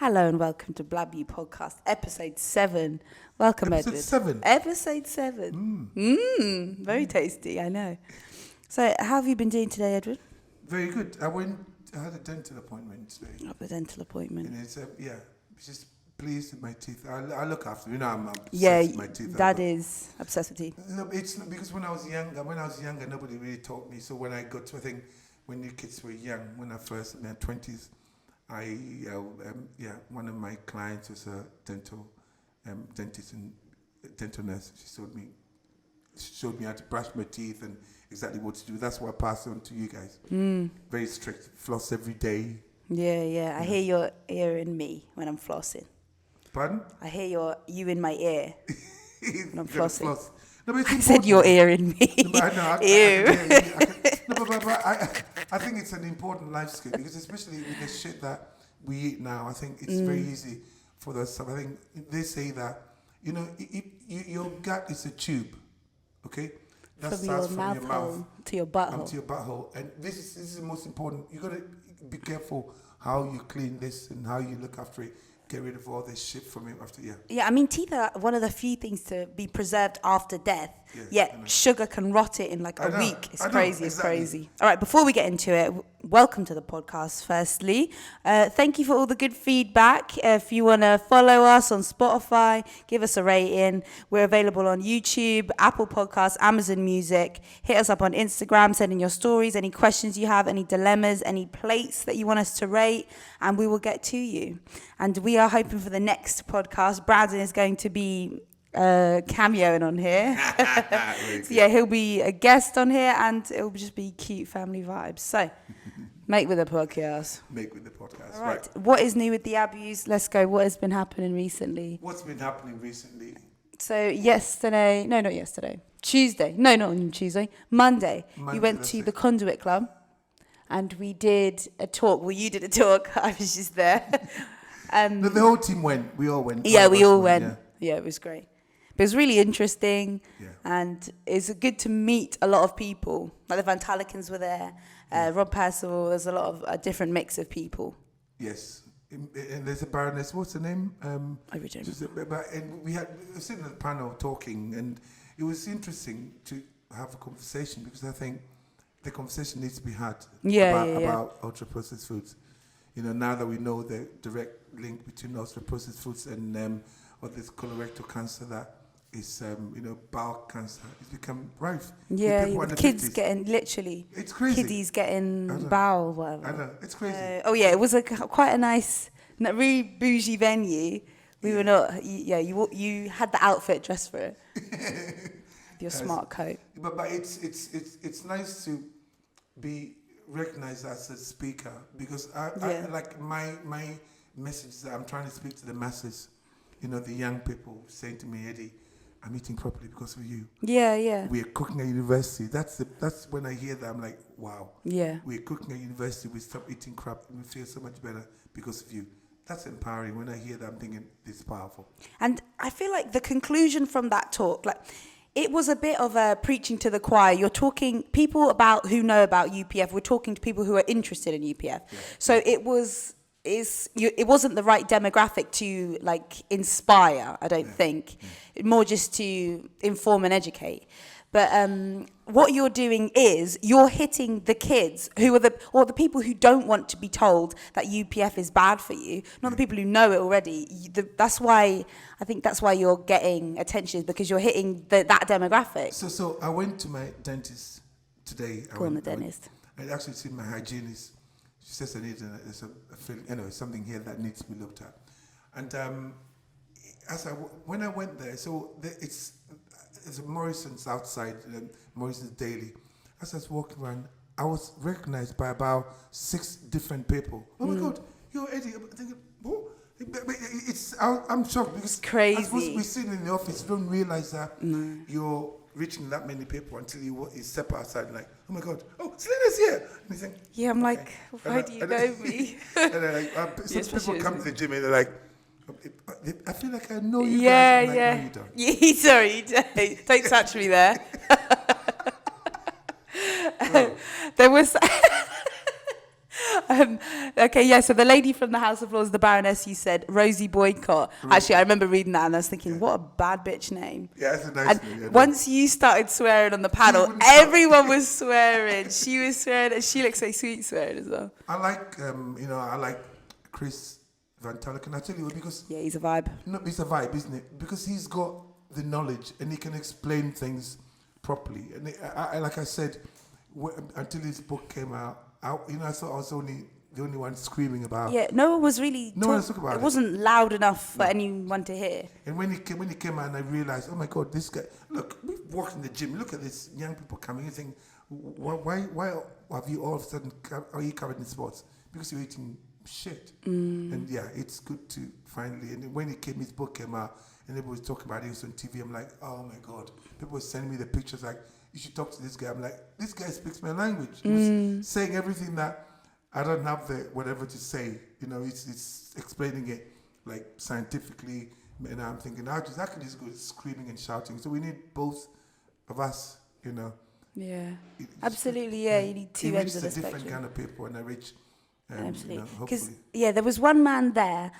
Hello and welcome to Blabbew Podcast, episode 7. Welcome, Edward. Episode 7. Very tasty, I know. So, how have you been doing today, Edward? Very good. I had a dental appointment today. A dental appointment. And it's just pleased with my teeth. I look after them. You know, I'm with obsessed with my teeth. Dad is obsessed with teeth. No, it's not, because when I was younger, nobody really taught me. So when I got to, I think, when you kids were young, when I first in their 20s, one of my clients was a dental dentist and dental nurse. She showed me how to brush my teeth and exactly what to do. That's what I pass on to you guys. Very strict, floss every day. Yeah. I hear your ear in me when I'm flossing. Pardon? I hear you in my ear when I'm flossing. Floss. No, but I said your ear in me. No, but I think it's an important life skill because especially with the shit that we eat now, I think it's very easy for us. I think they say that, your gut is a tube, okay? That starts from your mouth to your butthole. To your butthole. And this is the most important. You got to be careful how you clean this and how you look after it. Get rid of all this shit from it after, Yeah, I mean, teeth are one of the few things to be preserved after death. Yet sugar can rot it in like a week. It's crazy. It's crazy. All right, before we get into it, welcome to the podcast, firstly. Thank you for all the good feedback. If you want to follow us on Spotify, give us a rating. We're available on YouTube, Apple Podcasts, Amazon Music. Hit us up on Instagram, send in your stories, any questions you have, any dilemmas, any plates that you want us to rate, and we will get to you. And we are hoping for the next podcast, Brandon is going to be cameoing on here. So he'll be a guest on here and it'll just be cute family vibes. So, make with the podcast. All right. What is new with the Abbews? Let's go. What has been happening recently? What's been happening recently? So, Tuesday. No, not on Tuesday. Monday we went to the Conduit Club and we did a talk. Well, you did a talk. I was just there. No, the whole team went. We all went. Yeah, we all went. Yeah, it was great. But it was really interesting, and it's good to meet a lot of people. Like the Van Talikens were there, Rob Purcell. There's a lot of different mix of people. Yes, and there's a Baroness. What's her name? I remember. And we were sitting at the panel talking, and it was interesting to have a conversation because I think the conversation needs to be had about ultra-processed foods. Now that we know the direct link between ultra-processed foods and or this colorectal cancer that is, bowel cancer, it's become rife. Yeah, kids getting, literally, it's crazy. Kiddies getting bowel, whatever. I know, it's crazy. It was quite a nice, really bougie venue. We were not, you had the outfit dressed for it. Your smart coat. But it's nice to be recognized as a speaker because I like my message that I'm trying to speak to the masses. The young people saying to me, Eddie, I'm eating properly because of you. Yeah. We're cooking at university. That's when I hear that, I'm like, wow. Yeah. We're cooking at university. We stop eating crap and we feel so much better because of you. That's empowering. When I hear that, I'm thinking, this is powerful. And I feel like the conclusion from that talk, it was a bit of a preaching to the choir. You're talking people who know about UPF. We're talking to people who are interested in UPF. Yeah. So it wasn't the right demographic to inspire, I don't think. More just to inform and educate. But what you're doing is you're hitting the kids who are the people who don't want to be told that UPF is bad for you, not the people who know it already. That's why you're getting attention, is because you're hitting that demographic. So I went to my dentist today. Dentist. I actually see my hygienist. She says I need something here that needs to be looked at. And when I went there, it's Morrison's outside, Morrison's Daily. As I was walking around, I was recognized by about 6 different people. Oh my God, you're Eddie. I'm thinking, what? I'm shocked because it's crazy. I'm supposed to be sitting in the office. You don't realize that you're reaching that many people until you step outside and oh my God, Selina's here. And you think, I'm like, why do you know me? And then some people come to the gym and they're like, I feel like I know you guys. No, you don't. Sorry, don't touch me there. There was Okay, yeah, so the lady from the House of Lords, the Baroness, you said, Rosie Boycott. Actually, I remember reading that and I was thinking, what a bad bitch name. Yeah, that's a nice name. Yeah, once you started swearing on the panel, everyone was swearing. She was swearing, and she looks so sweet swearing as well. I like Chris Van Tull. Can I tell you because... Yeah, he's a vibe. No, it's a vibe, isn't it? Because he's got the knowledge and he can explain things properly. And like I said, until his book came out, I thought I was the only one screaming about. Yeah, no one was really. No one was talking about it. It wasn't loud enough for anyone to hear. And when he came out, and I realized, oh my God, this guy. Look, we walked in the gym. Look at this young people coming. You think, why have you all of a sudden are you covered in sports? Because you're eating shit. And yeah, it's good to finally. And when his book came out, and everybody was talking about it, he was on TV. I'm like, oh my God. People were sending me the pictures like, you should talk to this guy. I'm like, this guy speaks my language. He was saying everything that I don't have the whatever to say. It's explaining it like scientifically. And I'm thinking, I can just go screaming and shouting. So we need both of us, Yeah, absolutely. Yeah, you need two ends of the spectrum. It reaches a different kind of people, and I reach. Absolutely. Because there was one man there.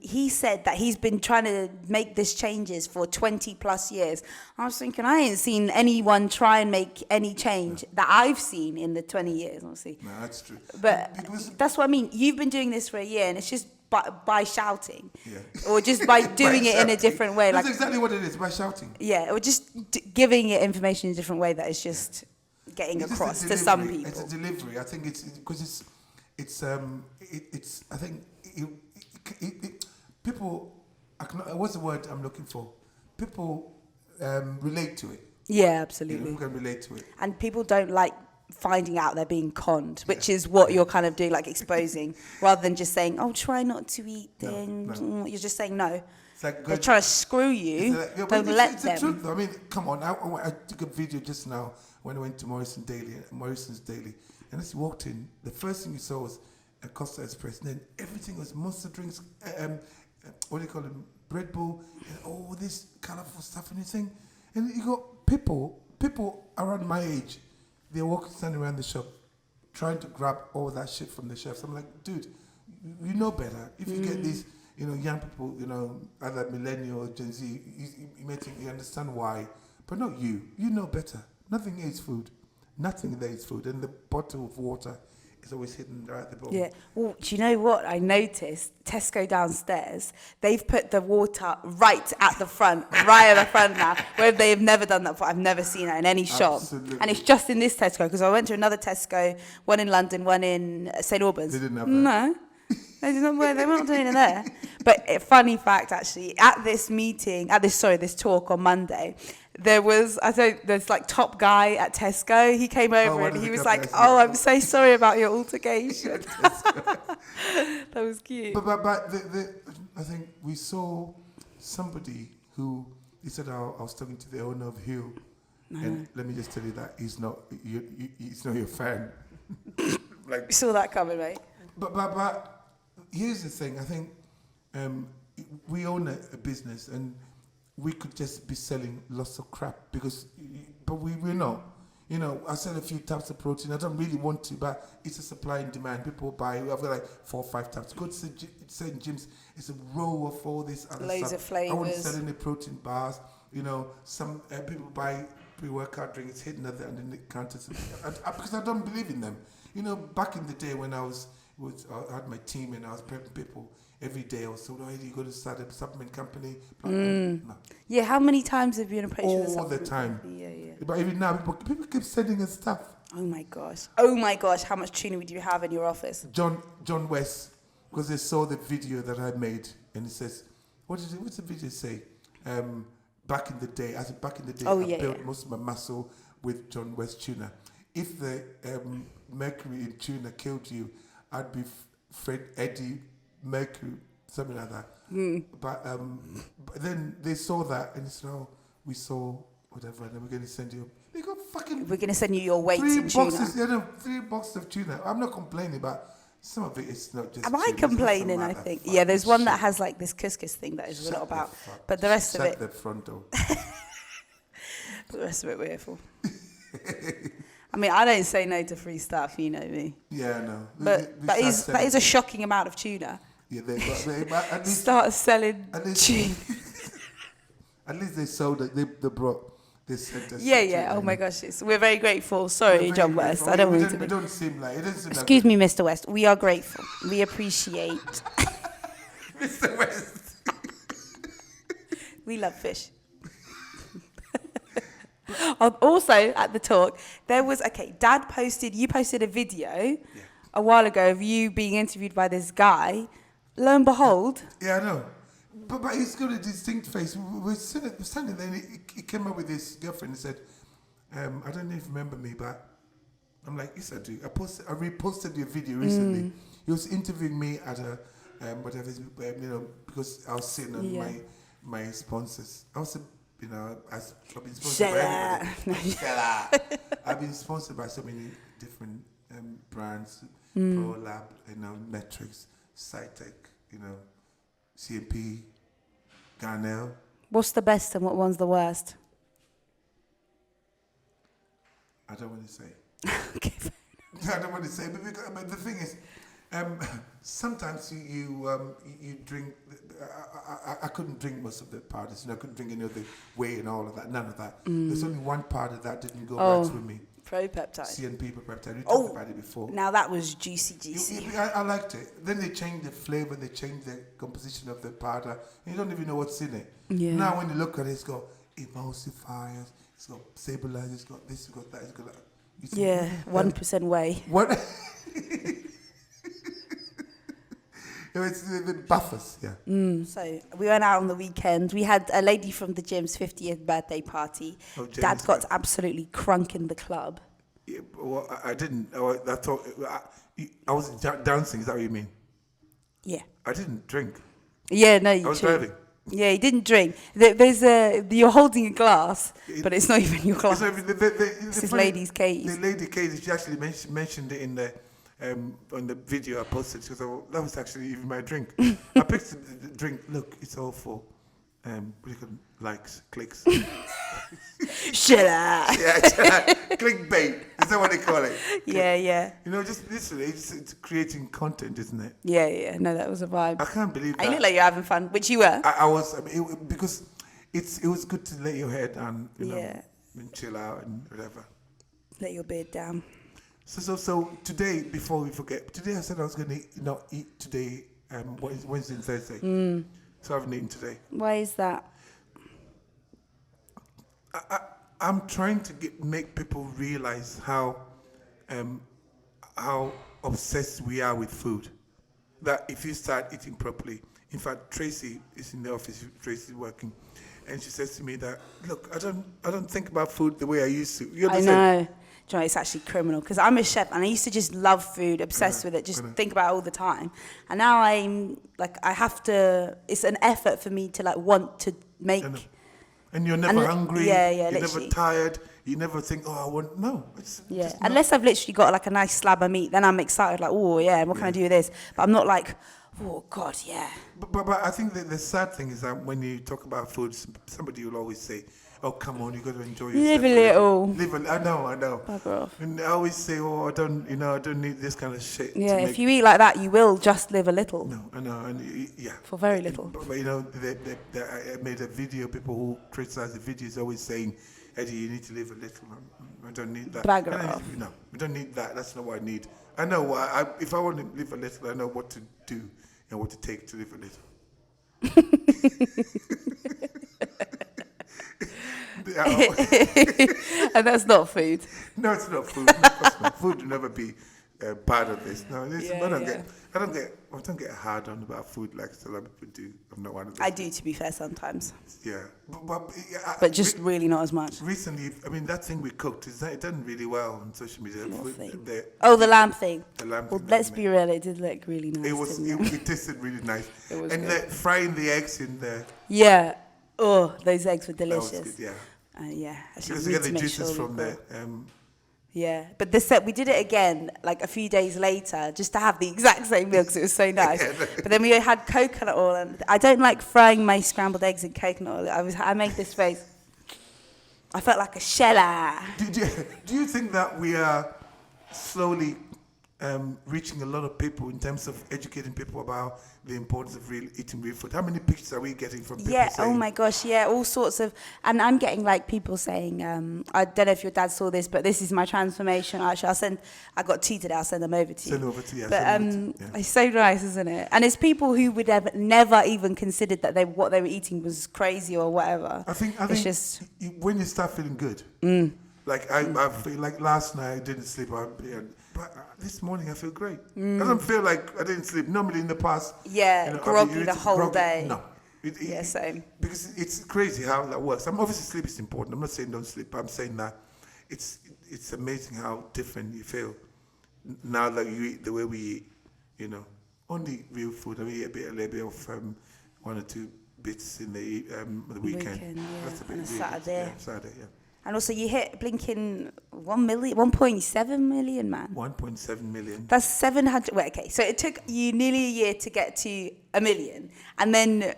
He said that he's been trying to make these changes for 20 plus years. I was thinking, I ain't seen anyone try and make any change that I've seen in the 20 years. Honestly. No, that's true. But that's what I mean. You've been doing this for a year, and it's just by shouting, or just by doing it in a different way. That's exactly what it is, by shouting. Yeah, or just giving it information in a different way that is just getting across to some people. It's a delivery. I think it's because I think people. What's the word I'm looking for? People relate to it. Yeah, absolutely. People can relate to it, and people don't like finding out they're being conned, which is what you're kind of doing, like exposing, rather than just saying, "Oh, try not to eat things." No. You're just saying no. It's like they're trying to screw you. Don't let them. It's the truth. I mean, come on. I took a video just now when I went to Morrison's Daily. And as you walked in, the first thing you saw was a Costa Express. And then everything was Monster drinks, what do you call them, Red Bull, and all this colourful stuff and everything. And you got people around my age, they're standing around the shop, trying to grab all that shit from the shelves. I'm like, dude, you know better. If you get these, young people, either millennial or Gen Z, you may think you understand why, but not you. You know better. Nothing is food. Nothing there is food, and the bottle of water is always hidden right at the bottom. Yeah. Well, do you know what I noticed? Tesco downstairs, they've put the water right at the front now, where they have never done that before. I've never seen that in any shop. Absolutely. And it's just in this Tesco, because I went to another Tesco, one in London, one in St Albans. They didn't have that. No. They weren't doing it there. But a funny fact, actually, at this talk on Monday, there's like top guy at Tesco. He came over and he was like, "Oh, I'm so sorry about your altercation." That was cute. But I think we saw somebody who, he said, I was talking to the owner of Hill, and let me just tell you that he's not your fan. Like, you saw that coming, right? But here's the thing. I think we own a business, and we could just be selling lots of crap but we're not. I sell a few types of protein. I don't really want to, but it's a supply and demand. People buy. I've got like 4 or 5 types. Go to certain gyms. It's a row of all this other loads stuff. Of flavors. I want to sell any protein bars. Some people buy pre-workout drinks hidden underneath the counters because I don't believe in them. Back in the day when I had my team and I was prepping people every day or so, you got to start a supplement company. No. Yeah, how many times have you been approached with a all the time? Yeah. But even now, people keep sending us stuff. Oh my gosh, how much tuna do you have in your office? John West, because they saw the video that I made, and it says, what's the video say? Back in the day, I built most of my muscle with John West tuna. If the mercury in tuna killed you, I'd be Eddie Mercury, something like that. But then they saw that and they said, "Oh, we saw whatever, and then we're going to send you." They got fucking. We're going to send you your weight 3 in boxes. tuna. 3 boxes of tuna. I'm not complaining, but some of it is not just. Am I complaining? I think. Yeah, there's one that has like this couscous thing that is a lot about, but the rest of it. Shut the front door. The rest of it we're here for. I mean, I don't say no to free stuff, you know me. Yeah, no. But that is a shocking amount of tuna. Yeah, but at least start selling tuna. At least they sold it. They brought this. Yeah. Oh my gosh, we're very grateful. Sorry, John West. I don't want to. We don't seem like it. Excuse me, Mr. West. We are grateful. We appreciate. Mr. West. We love fish. Also, at the talk, there was you posted a video a while ago of you being interviewed by this guy. Lo and behold. Yeah, I know. But he's got a distinct face. We're standing there, and he came up with his girlfriend and said, I don't know if you remember me, but I'm like, yes, I do. I reposted your video recently. He was interviewing me at a, whatever, because I was sitting on my sponsors. I was, I've been sponsored by everybody. I've been sponsored by so many different brands, ProLab, Metrics, Cytec, CMP, Garnell. What's the best and what one's the worst? I don't want to say. Okay. I don't want to say, but the thing is, sometimes you drink. I couldn't drink most of the powders. I couldn't drink any of the whey and all of that. None of that. There's only one powder that didn't go right with me. Pro-peptide. CNP pro-peptide. We talked about it before. Now that was juicy. I liked it. Then they changed the flavor. They changed the composition of the powder. You don't even know what's in it. Yeah. Now when you look at it, it's got emulsifiers. It's got stabilizers. It's got this. It's got that. It's got that. 1% whey. What? It's the buffers, yeah. So we went out on the weekend. We had a lady from the gym's 50th birthday party. Dad got absolutely crunk in the club. Yeah, well, I didn't. I thought I was dancing. Is that what you mean? Yeah. I didn't drink. Yeah, no, you I was driving. Yeah, he didn't drink. You're holding a glass, but it's not even your glass. This is lady's Katie. The lady Katie, she actually mentioned it in the on the video I posted. She goes, "Oh, that was actually even my drink." I picked the drink. Look, it's all for likes, clicks. Shut up. Yeah, clickbait. Is that what they call it? Yeah. Just literally, it's creating content, isn't it? Yeah. No, that was a vibe. I can't believe that. I look like you're having fun, which you were. I was, because it was good to lay your head down, and chill out and whatever. Let your beard down. So today, before we forget, today I said I was going to eat today, Wednesday and Thursday. So I haven't eaten today. Why is that? I'm trying to make people realize how obsessed we are with food. That if you start eating properly, in fact, Tracy is in the office. Tracy's working, and she says to me that, look, I don't think about food the way I used to. I know. Do you know, it's actually criminal because I'm a chef and I used to just love food, obsessed with it, just think about it all the time. And now I'm like, I have to. It's an effort for me to want to make. And you're never hungry. Yeah, you're literally. Never tired. You never think, I want. No. Unless I've literally got a nice slab of meat, then I'm excited. What can I do with this? But I'm not like, oh God, yeah. But I think that the sad thing is that when you talk about food, somebody will always say, "Oh, come on, you got to enjoy yourself." Live a little. I know. Bugger off. And I always say, "Oh, I don't need this kind of shit." Yeah, if you eat like that, you will just live a little. No, I know, and for very little. But I made a video. People who criticize the video is always saying, "Eddie, you need to live a little." I don't need that. Bugger off. No, we don't need that. That's not what I need. I know if I want to live a little, I know what to do and what to take to live a little. And that's not food. No, it's not food. Of course not. Food will never be part of this. No, I don't get hard on about food like a lot of people do. I'm not one of them. I do, to be fair, sometimes. Yeah, but just really not as much. Recently, that thing we cooked it done really well on social media. The lamb thing. The lamb well, thing let's be real. It did look really nice. It tasted really nice. It was good. Frying the eggs in there. Yeah. Oh, those eggs were delicious. That was good, yeah. Because you get the juices from there. Yeah, but we did it again a few days later just to have the exact same meal because it was so nice. But then we had coconut oil, and I don't like frying my scrambled eggs in coconut oil. I made this face. I felt like a sheller. Do you think that we are slowly reaching a lot of people in terms of educating people about the importance of eating real food? How many pictures are we getting from people saying? Oh my gosh, all sorts of, and I'm getting like people saying, I don't know if your dad saw this, but this is my transformation. Actually, I got 2 today, I'll send them over to you. Send over to you. But it's so nice, isn't it? And it's people who would have never even considered that what they were eating was crazy or whatever. I think just when you start feeling good, like I feel like last night I didn't sleep, but this morning I feel great. I don't feel like I didn't sleep. Normally in the past, groggy the whole day. No. Same. Because it's crazy how that works. Obviously sleep is important. I'm not saying don't sleep, but I'm saying that it's amazing how different you feel now that you eat the way we eat, only real food. I eat a little bit of 1 or 2 bits in the weekend. That's a bit on a Saturday. Saturday, yeah. And also you hit blinking 1.7 million, man. 1.7 million. That's 700. Wait, okay. So it took you nearly a year to get to 1 million, and then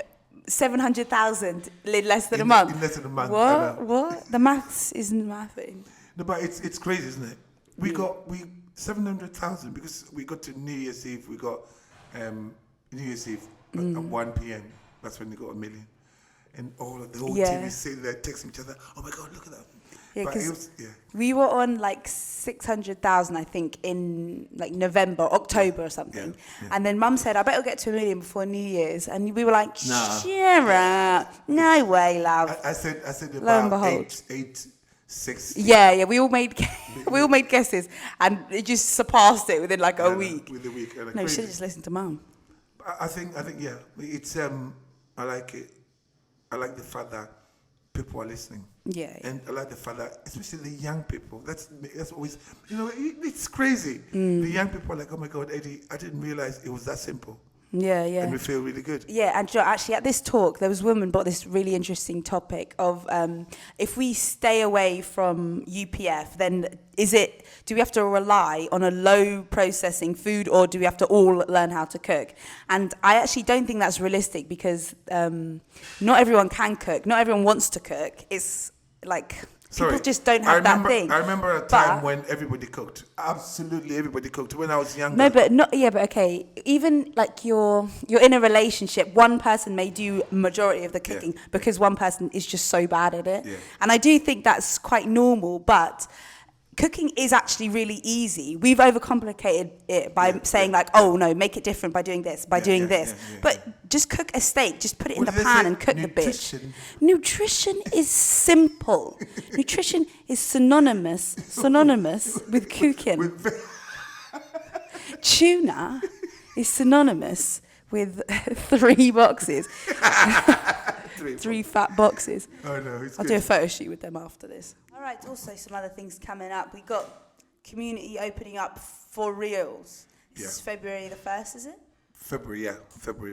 700,000 in less than a month. In less than a month. What? The maths isn't mathing. No, but it's crazy, isn't it? We 700,000 because we got to New Year's Eve. We got New Year's Eve at 1 p.m. That's when we got 1 million. And the whole team is sitting there texting each other. Oh my God, look at that. Yeah, because we were on like 600,000, I think, in like October or something. Yeah. And then Mum said, I bet it'll get to 1 million before New Year's. And we were like, cheer up. No way, love. I said about 6. Yeah. We all made guesses, and it just surpassed it within like a week. With a week. No, you should have just listened to Mum. I think it's I like it. I like the fact that people are listening. Yeah. And I like the fact that, especially the young people, that's always, it's crazy. The young people are like, oh my God, Eddie, I didn't realize it was that simple. Yeah. And we feel really good. Yeah, and actually at this talk, there was a woman brought this really interesting topic of if we stay away from UPF, then do we have to rely on a low processing food, or do we have to all learn how to cook? And I actually don't think that's realistic, because not everyone can cook. Not everyone wants to cook. It's like... People just don't have that thing. I remember a time when everybody cooked. Absolutely everybody cooked. When I was younger. No, but okay. Even like you're in a relationship, one person may do majority of the cooking because one person is just so bad at it. Yeah. And I do think that's quite normal, but cooking is actually really easy. We've overcomplicated it by saying oh no, make it different by doing this, doing this. But just cook a steak, just put it in the pan and cook the bitch. Nutrition is simple. Nutrition is synonymous with cooking. Tuna is synonymous with 3 boxes. 3 fat boxes. Oh no, it's I'll do a photo shoot with them after this. All right, also some other things coming up. We got community opening up for reals. This is February the 1st, is it? February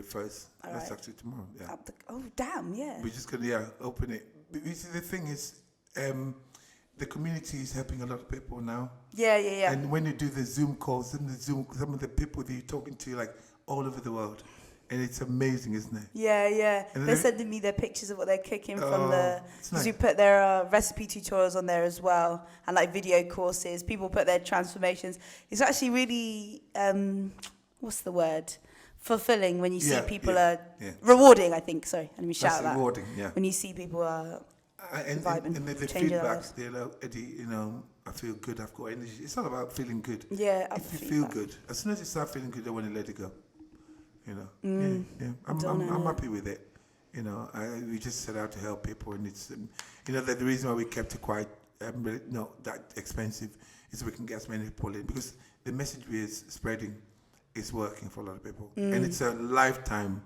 1st. That's actually tomorrow. Yeah. Oh damn, yeah. We're just gonna open it. You see, the thing is, the community is helping a lot of people now. Yeah. And when you do the Zoom calls, some of the people that you're talking to, like all over the world. And it's amazing, isn't it? Yeah. They're sending me their pictures of what they're cooking from because we put their recipe tutorials on there as well, and like video courses. People put their transformations. It's actually really, what's the word? Fulfilling when you see people are rewarding. I think. Sorry, let me shout that. Rewarding, yeah. When you see people are vibing, and the feedback, they're like, Eddie, I feel good. I've got energy. It's not about feeling good. Yeah, if you feel good, as soon as you start feeling good, I want to let it go. I'm happy with it. We just set out to help people, and it's that the reason why we kept it quite not that expensive is so we can get as many people in, because the message we is spreading is working for a lot of people, and it's a lifetime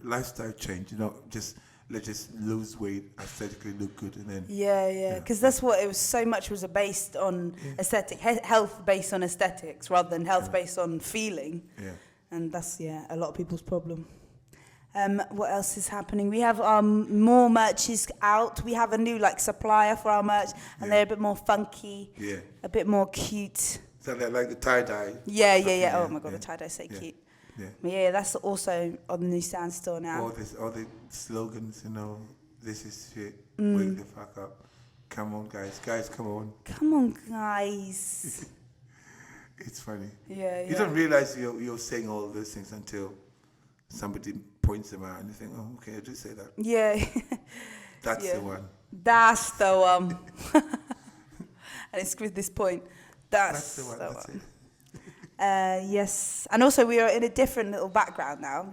lifestyle change. Let's just lose weight, aesthetically look good, and then because that's what it was. So much was based on aesthetic health, based on aesthetics rather than health based on feeling. And that's, a lot of people's problem. What else is happening? We have more merches out. We have a new supplier for our merch, and they're a bit more funky, a bit more cute. So they're like the tie-dye? Yeah. Oh my God, the tie-dye is so cute. Yeah, that's also on the new stand store now. All the slogans, this is shit, wake the fuck up. Come on, guys. Guys, come on. Come on, guys. It's funny. Yeah. You don't realize you're saying all those things until somebody points them out and you think, oh, okay, I do say that. Yeah. That's the one. That's the one. And it's with this point. That's the one. That's it. Yes. And also we are in a different little background now.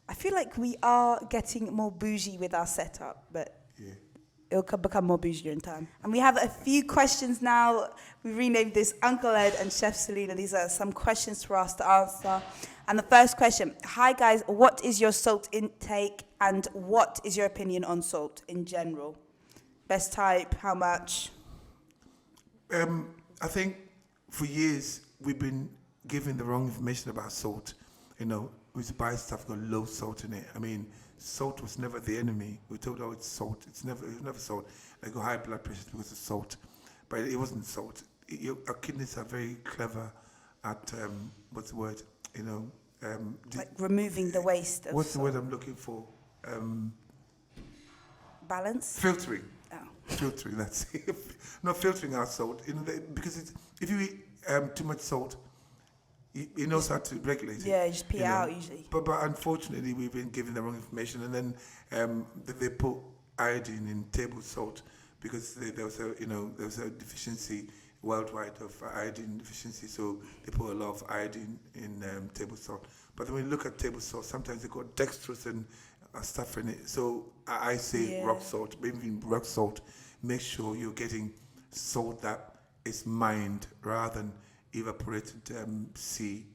I feel like we are getting more bougie with our setup, but it'll become more bougie in time. And we have a few questions now. We renamed this Uncle Ed and Chef Selina. These are some questions for us to answer. And the first question, hi guys, what is your salt intake and what is your opinion on salt in general? Best type, how much? I think for years we've been given the wrong information about salt. You know, we buy stuff got low salt in it. I mean, salt was never the enemy. We told, oh, it's salt. It was never salt. I got high blood pressure because of salt, but it wasn't salt. Our kidneys are very clever at what's the word? You know, like removing the waste. What's the word I'm looking for? Balance. Filtering. Oh. Filtering. That's it. Not filtering our salt. You know, because if you eat too much salt, it knows how to regulate it. Yeah, just pee out usually. But unfortunately, we've been given the wrong information, and then they put iodine in table salt because there was a deficiency worldwide of iodine deficiency. So they put a lot of iodine in table salt. But when you look at table salt, sometimes they got dextrose and stuff in it. So I say rock salt, maybe rock salt. Make sure you're getting salt that is mined rather than evaporated sea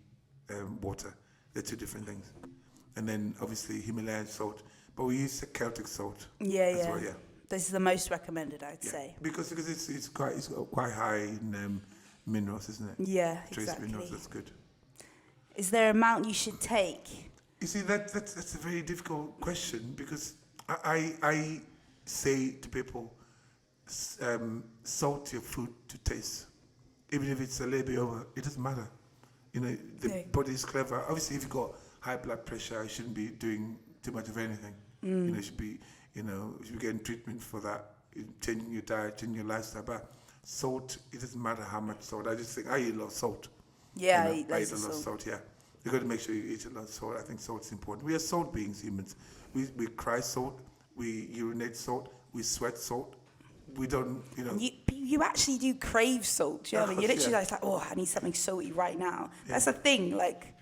water. They're two different things. And then obviously Himalayan salt, but we use Celtic salt. Yeah. Well, This is the most recommended, I'd say. Because it's quite high in minerals, isn't it? Yeah, Trace exactly. minerals, that's good. Is there an amount you should take? You see, that's a very difficult question because I say to people, salt your food to taste. Even if it's a little bit over, it doesn't matter. You know, the body is clever. Obviously, if you've got high blood pressure, you shouldn't be doing too much of anything. You know, you should be getting treatment for that, changing your diet, changing your lifestyle. But salt, it doesn't matter how much salt. I just think I eat a lot of salt. Yeah, I eat eat a lot of salt, yeah. You've got to make sure you eat a lot of salt. I think salt's important. We are salt beings, humans. We cry salt, we urinate salt, we sweat salt. We don't, you know. You actually do crave salt, do you know what I mean? You're literally like, oh, I need something salty right now. Yeah. That's a thing, like.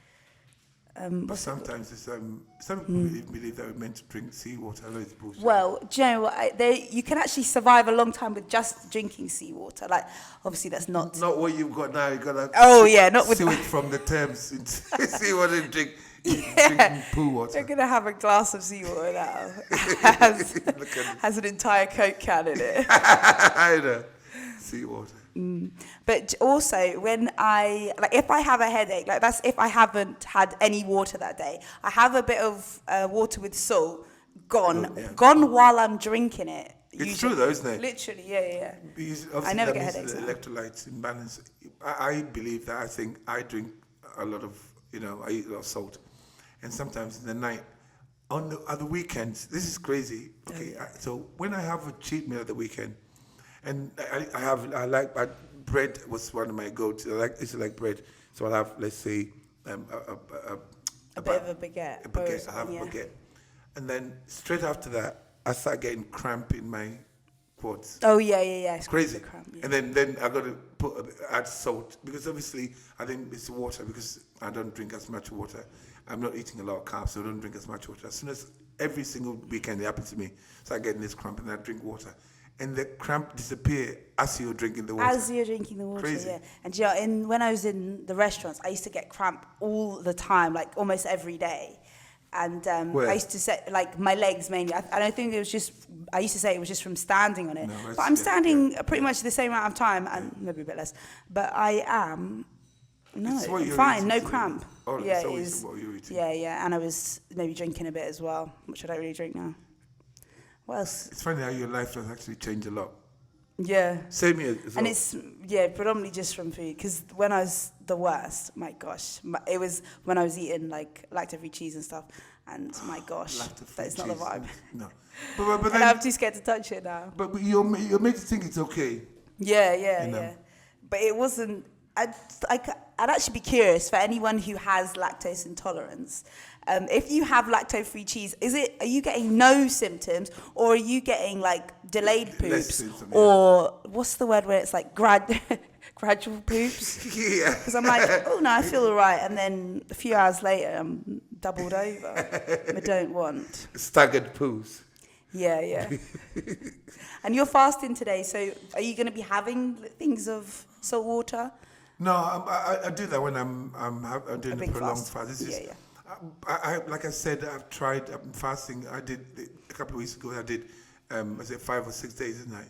But sometimes it's, some people believe that we're meant to drink seawater. I know it's bullshit. Well, do you know what? You can actually survive a long time with just drinking seawater. Like, obviously, that's not. Not what you've got now. You've got to. Oh yeah, not with. Sewage from the Thames into seawater and drinking poo water. You're gonna have a glass of seawater now. has an entire Coke can in it. I know. Seawater. But also, when if I have a headache, like that's if I haven't had any water that day, I have a bit of water with salt gone while I'm drinking it. It's true though, isn't it? Literally, yeah. I never get headaches. Electrolytes in balance. I believe that. I think I drink a lot of, I eat a lot of salt, and sometimes in the night, on the weekends, this is crazy. Okay, so when I have a cheat meal at the weekend. And I like bread was one of my go-to. I used to like bread, so I'll have, let's say, a bit of a baguette. I have a baguette, and then straight after that, I start getting cramp in my quads. Oh yeah. It's crazy. Cramp, yeah. And then I got to add salt because obviously I think it's water because I don't drink as much water. I'm not eating a lot of carbs, so I don't drink as much water. As soon as every single weekend it happens to me, so I get this cramp and I drink water. And the cramp disappear as you're drinking the water. As you're drinking the water, crazy. Yeah. And when I was in the restaurants, I used to get cramp all the time, like almost every day. And I used to say, like, my legs mainly. I don't think it was just, I used to say it was just from standing on it. No, but I'm standing pretty much the same amount of time, and maybe a bit less. But I am, fine, no cramp. Oh, yeah, it's always what you're eating. Yeah. And I was maybe drinking a bit as well, which I don't really drink now. What else? It's funny how your life has actually changed a lot. Yeah. Same here as well. And it's, predominantly just from food. Because when I was the worst, my gosh, it was when I was eating, like, lactose-free cheese and stuff. And my gosh, that is not the vibe. No. But then, and I'm too scared to touch it now. But you're made to think it's okay. Yeah. But it wasn't. I'd actually be curious for anyone who has lactose intolerance. If you have lactose-free cheese, are you getting no symptoms, or are you getting like delayed poops, or what's the word where it's like gradual poops? Yeah. Because I'm like, oh no, I feel all right, and then a few hours later, I'm doubled over. I don't want staggered poos. Yeah. And you're fasting today, so are you going to be having things of salt water? No, I do that when I'm doing a prolonged fast. This is, I like I said, I'm fasting. I did a couple of weeks ago. I did, 5 or 6 days, didn't I?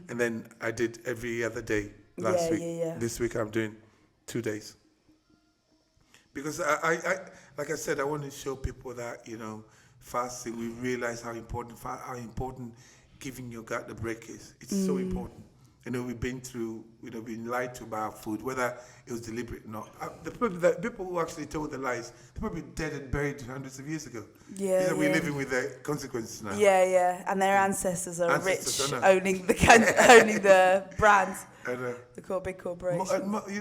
And then I did every other day last week. This week I'm doing 2 days. Because I like I said, I want to show people that, fasting, we realize how important giving your gut a break is. It's so important. We've been through, been lied to about food, whether it was deliberate or not. The people who actually told the lies, they're probably dead and buried hundreds of years ago. We're living with the consequences now. Yeah. And their ancestors are rich, owning the brands, the big corporations.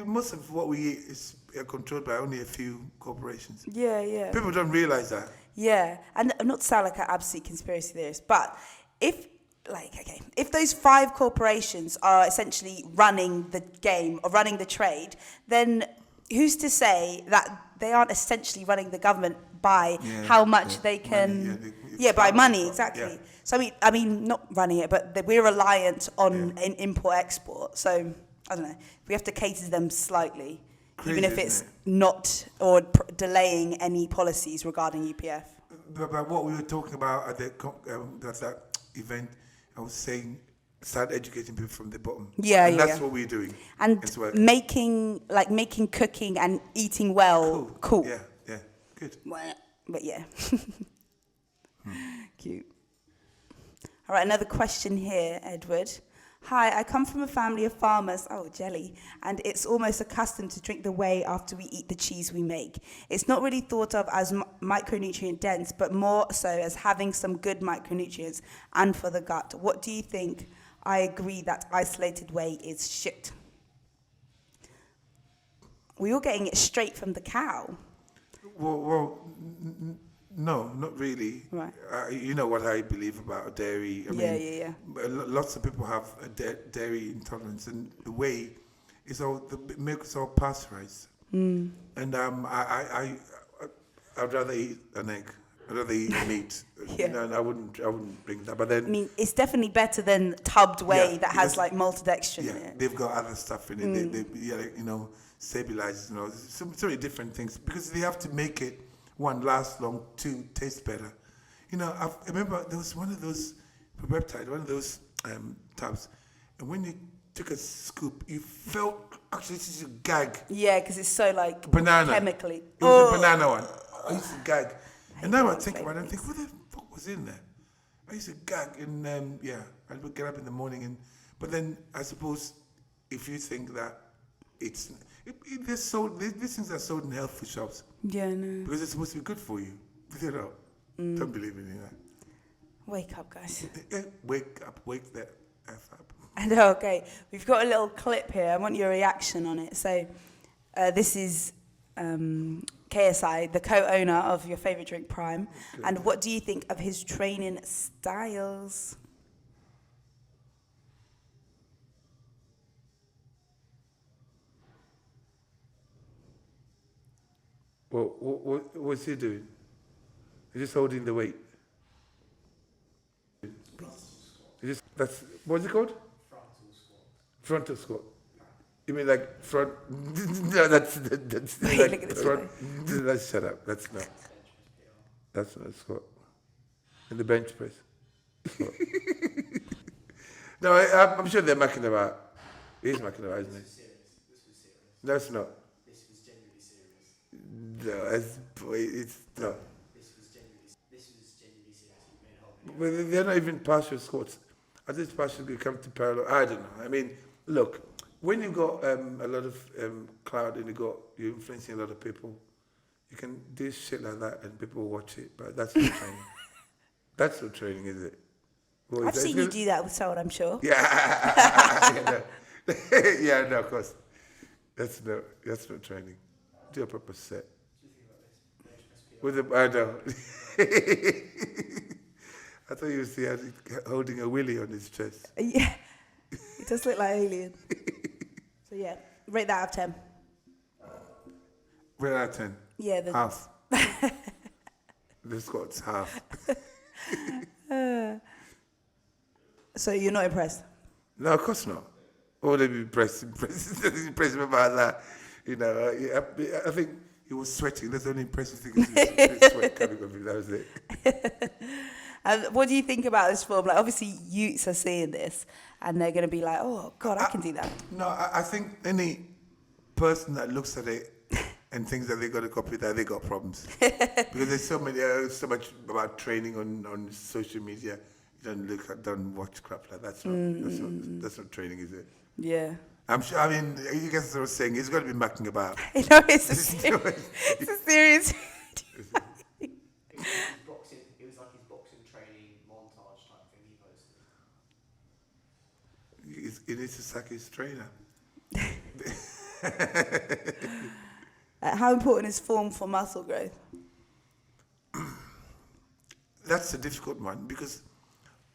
Most of what we eat is controlled by only a few corporations. Yeah. People don't realize that. Yeah, and not to sound like an absolute conspiracy theorist, but if those 5 corporations are essentially running the game or running the trade, then who's to say that they aren't essentially running the government by how much they can... by money, exactly. Yeah. So, I mean, not running it, but we're reliant on import-export. So, I don't know, we have to cater to them slightly, crazy, even if it's not, or delaying any policies regarding UPF. But what we were talking about at that event, I was saying, start educating people from the bottom. And that's what we're doing. And making cooking and eating well cool. Yeah, good. But yeah. Cute. All right, another question here, Edward. Hi, I come from a family of farmers, jelly, and it's almost a custom to drink the whey after we eat the cheese we make. It's not really thought of as micronutrient dense, but more so as having some good micronutrients and for the gut. What do you think? I agree that isolated whey is shit. We're all getting it straight from the cow. Well, no, not really. Right. You know what I believe about dairy. I mean, lots of people have a dairy intolerance, and the whey is the milk is all pasteurized. And I'd rather eat an egg. I'd rather eat meat. And I wouldn't bring that. But then, I mean, it's definitely better than tubbed whey that has like maltodextrin in it. They've got other stuff in it. They stabilizes. So many different things because they have to make it. 1, last long, 2, taste better. I remember there was one of those tubs, and when you took a scoop, you felt actually this is a gag. Yeah, because it's so like banana. Chemically. It was a banana one. I used to gag. And now I think about it, I think, what the fuck was in there? I used to gag, and I would get up in the morning, but then I suppose if you think that these things are sold in health food shops. Yeah, no. Because it's supposed to be good for you. Don't believe in that. Wake up, guys. Wake up. Wake the F up. I know, okay. We've got a little clip here. I want your reaction on it. So, this is KSI, the co-owner of your favourite drink, Prime. Okay. And what do you think of his training styles? What's he doing? He's just holding the weight. What's it called? Frontal squat. You mean like front? No, that's like front. Let's shut up. That's not a squat. And the bench press. No, I'm sure they're mucking about. He's mucking about, isn't he? This was serious. No, it's not. This was genuinely serious. No, it's not. This was genuinely serious. You made a whole. But they're not even partial squats. I think partial could come to parallel. I don't know. I mean, look, when you've got a lot of cloud and you're influencing a lot of people, You can do shit like that and people will watch it, but that's not training. That's not training, is it? Well, I've seen you do that with someone, I'm sure. Yeah. Yeah, no, of course. That's not training. Do a proper set. With a, I know. I thought you would see holding a willy on his chest. Yeah. It does look like alien. So yeah, rate that out of 10. Rate out of 10? Yeah. Half. The squat's half. So you're not impressed? No, of course not. Or they'd be impressed about that. You know, I think he was sweating. That's the only impressive thing. Is sweat coming off him. That was it. And what do you think about this film? Like, obviously, youths are seeing this, and they're going to be like, "Oh God, I can do that." No, I think any person that looks at it and thinks that they got to copy that, they got problems. Because there's so much about training on social media. You don't watch crap like that. That's not training, is it? Yeah. I'm sure. I mean, you guys are saying he's got to be mucking about. No, it's a serious. Boxing. It was like his boxing training montage type thing he posted. He needs to sack his trainer. How important is form for muscle growth? That's a difficult one because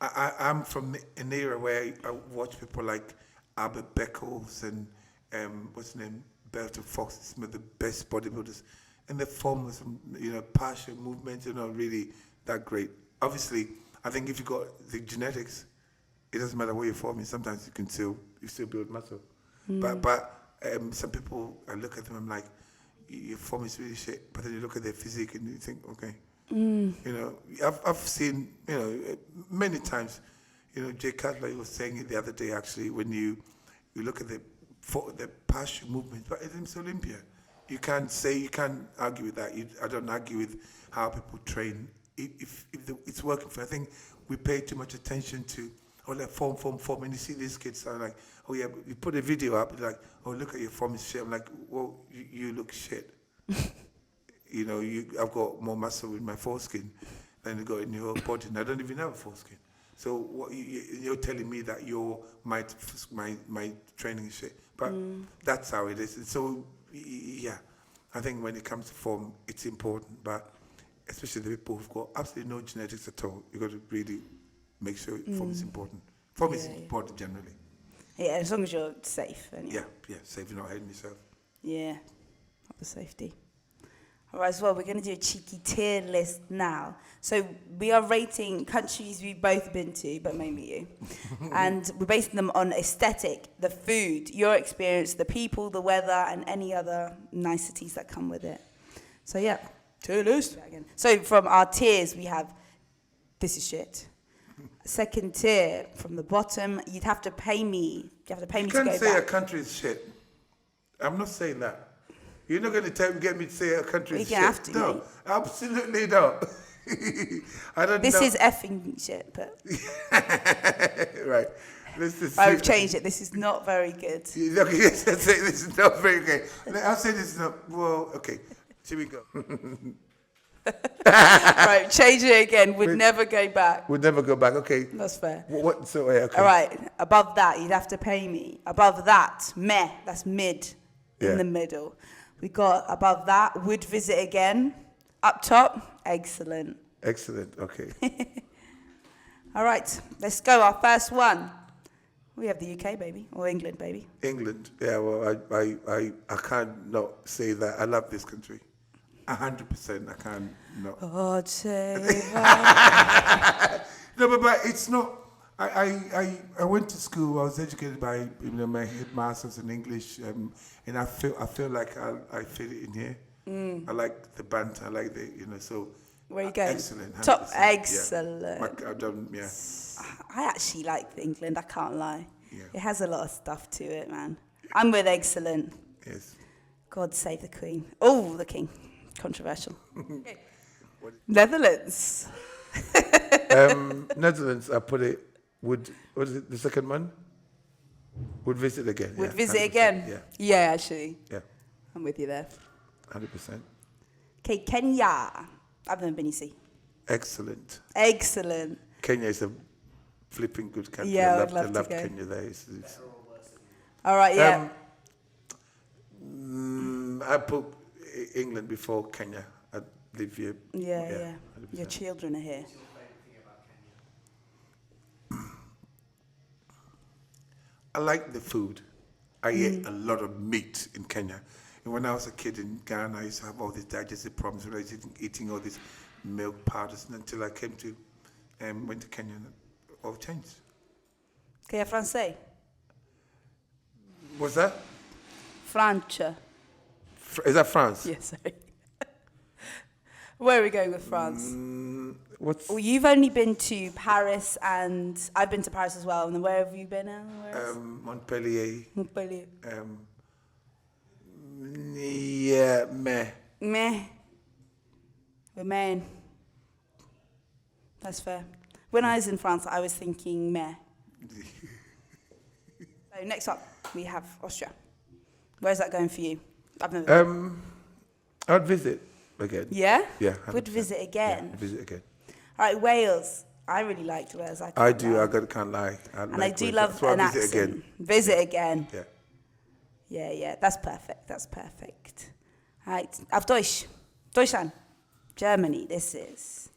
I'm from an era where I watch people like Albert Beckles and what's his name, Berto Fox, some of the best bodybuilders, and the form was, partial movements are not really that great. Obviously, I think if you got the genetics, it doesn't matter where you're forming. Sometimes you can still build muscle, but some people, I look at them, I'm like, your form is really shit. But then you look at their physique and you think, okay, I've seen, many times. Jay Cutler was saying it the other day, actually, when you look at the partial movement, but it's Olympia. You can't argue with that. I don't argue with how people train. If it's working for, I think we pay too much attention to, form. And you see these kids are like, oh yeah, but you put a video up, you're like, oh, look at your form is shit. I'm like, well, you look shit. I've got more muscle in my foreskin than you got in your body, and I don't even have a foreskin. So what you're telling me that my training is shit, but that's how it is. And so yeah, I think when it comes to form, it's important. But especially the people who've got absolutely no genetics at all, you got to really make sure form is important. Form is important generally. Yeah, as long as you're safe. Yeah, safe. You're not hurting yourself. Yeah, not the safety. All right, as well, we're going to do a cheeky tier list now. So we are rating countries we've both been to, but mainly you. And we're basing them on aesthetic, the food, your experience, the people, the weather, and any other niceties that come with it. So yeah, tier list. So from our tiers, we have, this is shit. Second tier, from the bottom, you'd have to pay me. You have to pay me to go back. You can't say a country is shit. I'm not saying that. You're not going to get me to say a country is shit. You have to. No, absolutely not. I don't know. This is effing shit, but... Right. I've changed it. This is not very good. Okay, yes, I'll say this is not very good. I'll say this is not... Well, okay. Here we go. Right, change it again. We'd never go back. We'd never go back. Okay. That's fair. Okay. All right. Above that, you'd have to pay me. Above that, meh. That's mid. In the middle. We got above that, would visit again. Up top, excellent. Excellent. Okay. All right. Let's go. Our first one. We have the UK, baby, or England, baby. England. Yeah. Well, I can't not say that. I love this country. 100%. I can't not. God save us. No, but it's not. I went to school. I was educated by my headmasters in English, and I feel like I fit in here. I like the banter. I like the so. Where you going? Excellent. 100%. Top excellent. Yeah. I actually like England. I can't lie. Yeah. It has a lot of stuff to it, man. I'm with excellent. Yes. God save the Queen. Oh, the King. Controversial. Netherlands. Netherlands. I put it. What is it? The second one? Would visit again. Would visit again. Yeah. Yeah, actually. Yeah. I'm with you there. 100%. Okay, Kenya. I've never been, you see. Excellent. Kenya is a flipping good country. Yeah, I would love love to go. Kenya there. All right, yeah. I put England before Kenya. I live here. Yeah. Your children are here. What's your favourite thing about Kenya? I like the food. I ate a lot of meat in Kenya. And when I was a kid in Ghana, I used to have all these digestive problems when I was eating all these milk powders until I came to, went to Kenya and it all changed. Okay, français. What's that? France. Is that France? Yes, sorry. Where are we going with France? What's You've only been to Paris, and I've been to Paris as well. And then where have you been? Montpellier. Montpellier. Yeah, meh. Remain. That's fair. When I was in France, I was thinking meh. So next up, we have Austria. Where's that going for you? I've never been. I'd visit again. Yeah? Yeah. Would visit again? Yeah, visit again. All right, Wales. I really liked Wales. I do. I can't lie. I do love an accent. Again. Visit again. Yeah. Yeah. That's perfect. All right. Auf Deutsch. Deutschland. Germany. This is.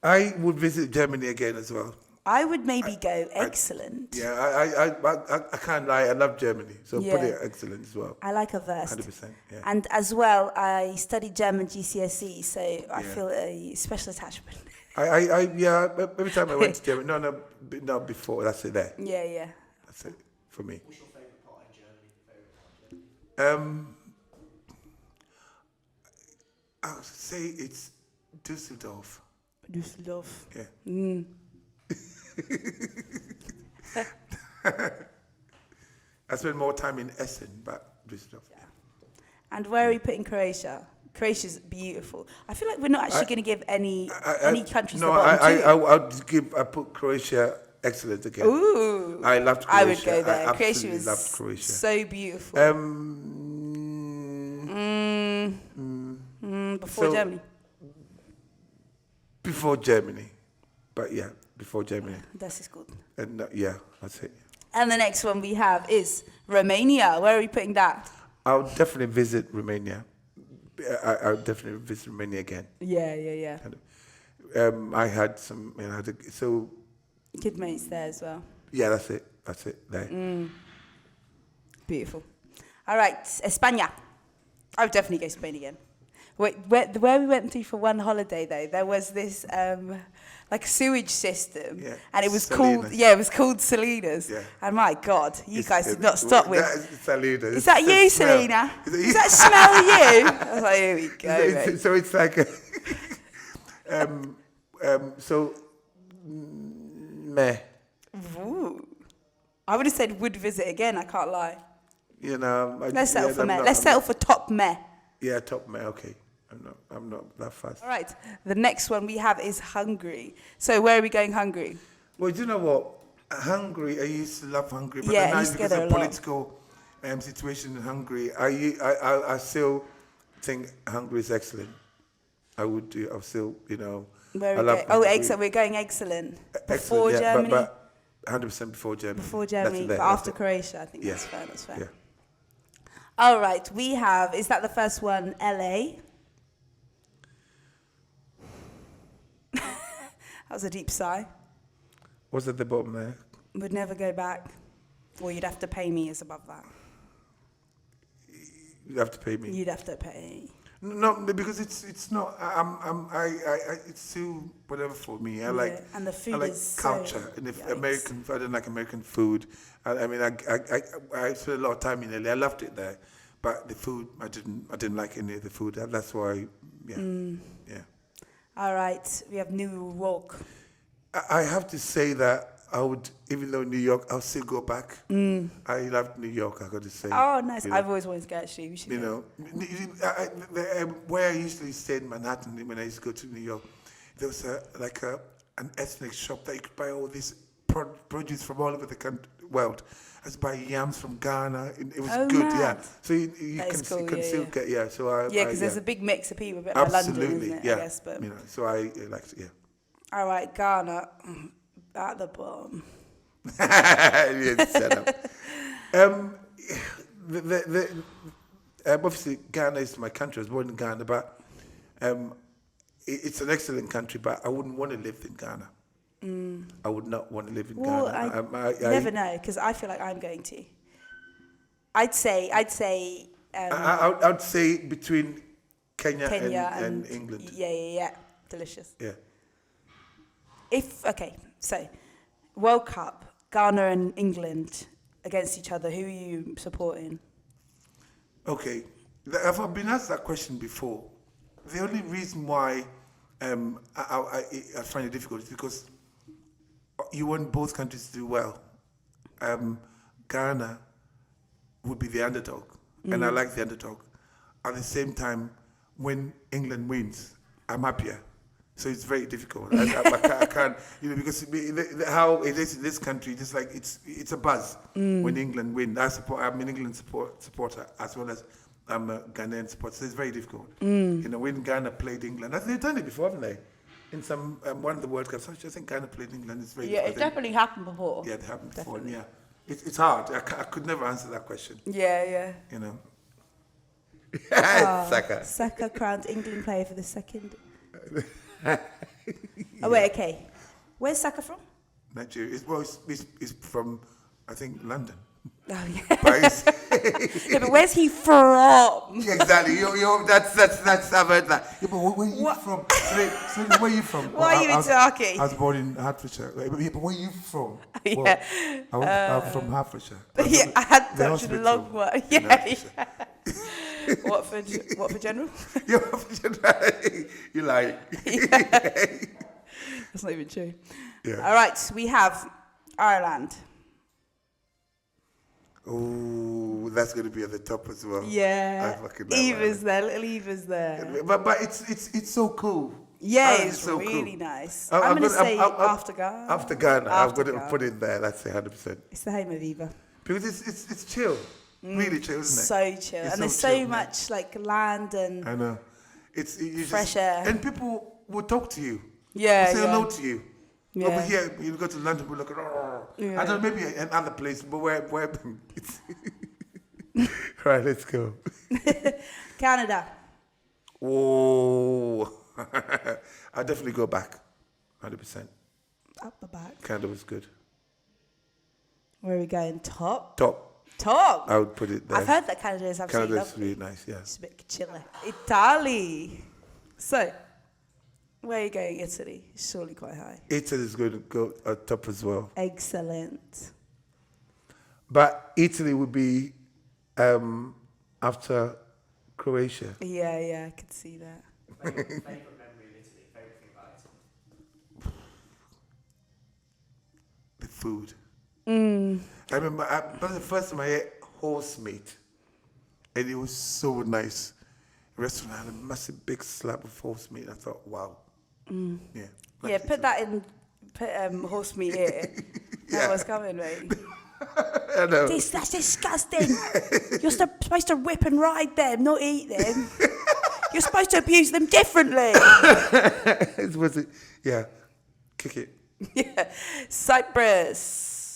I would visit Germany again as well. I would maybe go excellent. I can't lie. I love Germany. So put it excellent as well. I like a verse. 100%. Yeah. And as well, I studied German GCSE, so I feel a special attachment. Every time I went to Germany, no, before, that's it there. Yeah. That's it for me. What's your favourite part in Germany? I would say it's Düsseldorf. Yeah. I spent more time in Essen, but Düsseldorf. Yeah. And where are we putting Croatia? Croatia's beautiful. I feel like we're not actually going to give any countries the bottom two. I put Croatia excellent again. Ooh. I loved Croatia. I would go there. Croatia loved Croatia. So beautiful. Before Germany. Before Germany. But yeah, before Germany. That is good. And that's it. And the next one we have is Romania. Where are we putting that? I'll definitely visit Romania. I'll definitely visit Romania again. Yeah. I had some, kid mates there as well. Yeah, that's it. There. Beautiful. All right, España. I would definitely go Spain again. Where we went to for one holiday though, there was this like sewage system, and it was called Selina's. Yeah. And my God, you guys did not stop with. Selina. Is that you, Selina? Does that smell you? I was like, here we go. So it's like meh. Ooh. I would have said would visit again. I can't lie. Let's settle for meh. Let's settle for top meh. Yeah, top meh. Okay. I'm not that fast. All right. The next one we have is Hungary. So where are we going Hungary? Well, do you know what? Hungary, I used to love Hungary, but yeah, now because of the political situation in Hungary, I still think Hungary is excellent. I would do. I'll still, Where are we going? Oh, excellent. We're going excellent. Before Germany? But 100% before Germany. Before Germany, but after Croatia, I think that's fair. That's fair. Yeah. All right, we have, is that the first one, LA? That was a deep sigh. What's at the bottom there? Would never go back. Or you'd have to pay me is above that. You'd have to pay me. You'd have to pay. No, because it's not. It's too whatever for me. I like and the food is culture. So, and if I don't like American food. I spent a lot of time in LA. I loved it there, but the food I didn't like any of the food. That's why. Yeah. All right, we have New York. I have to say that I would, even though New York, I'll still go back. I love New York, I got to say. Oh, nice. I've always wanted to go, actually. We should go. Where I usually stayed in Manhattan, when I used to go to New York, there was an ethnic shop that you could buy all this produce from all over the country, world. I was buying yams from Ghana. It was good, mad. yeah. So you Cool, can still get, yeah. So because there's a big mix of people, a bit like London, isn't it? Yeah. I guess, but so I liked it, yeah. All right, Ghana at the bottom. Yeah, set up. Obviously, Ghana is my country. I was born in Ghana, but it's an excellent country. But I wouldn't want to live in Ghana. I would not want to live in Ghana. I never know, because I feel like I'm going to. I'd say. I'd say between Kenya and England. Yeah. Delicious. Yeah. So World Cup, Ghana and England against each other. Who are you supporting? Okay, I've been asked that question before. The only reason why I find it difficult is because you want both countries to do well. Ghana would be the underdog, and I like the underdog. At the same time, when England wins, I'm happier. So it's very difficult. I can't, because how it is in this country, just like it's a buzz when England win. I'm an England supporter as well as I'm a Ghanaian supporter. So it's very difficult. When Ghana played England, they've done it before, haven't they? In some one of the World Cups, I think Ghana played England. It's very it definitely happened before. Yeah, it happened before. Yeah, it's hard. I could never answer that question. Yeah. Saka crowned England player for the second. Wait, okay. Where's Saka from? Nigeria. It's from, I think, London. Oh yeah. But where's he from? Exactly. That's I've heard that. Yeah, but where are you from? Selina, where are you from? Why are you in Turkey? I was born in Hertfordshire. But where are you from? Yeah. I'm from Hertfordshire. Yeah, I had such a long one. Yeah. Watford General? Yeah, Watford General. You like. Yeah. That's not even true. Yeah. All right, so we have Ireland. Oh, that's going to be at the top as well. Yeah. Eva's there, little Eva's there. But it's so cool. Yeah, it's so really cool. Nice. I'm going to say after Ghana. After Ghana, I'm going to put it there. That's 100%. It's the home of Eva. Because it's chill. Really chill, isn't it? So chill. And there's so much like land and I know. It's fresh air. And people will talk to you. Yeah. Say hello to you. Yeah. Over here, you go to London, we're like, I don't know, maybe another place, but where it's right, let's go. Canada. Oh, I'll definitely go back, 100%. Up the back. Canada was good. Where are we going? Top. I would put it there. I've heard that Canada is absolutely Canada's lovely. really nice, yeah. It's a bit chilly. Italy. So, where are you going? Italy. Surely quite high. Italy is going to go top as well. Excellent. But Italy would be after Croatia. Yeah, I could see that. Favourite memory of Italy? Favourite thing about Italy? The food. I remember that was the first time I ate horse meat, and it was so nice. The restaurant had a massive big slab of horse meat. I thought, wow. Yeah. Put that in. Put horse meat here. That was coming, mate. I know. That's disgusting. You're supposed to whip and ride them, not eat them. You're supposed to abuse them differently. Was it? Yeah. Kick it. Yeah. Cyprus.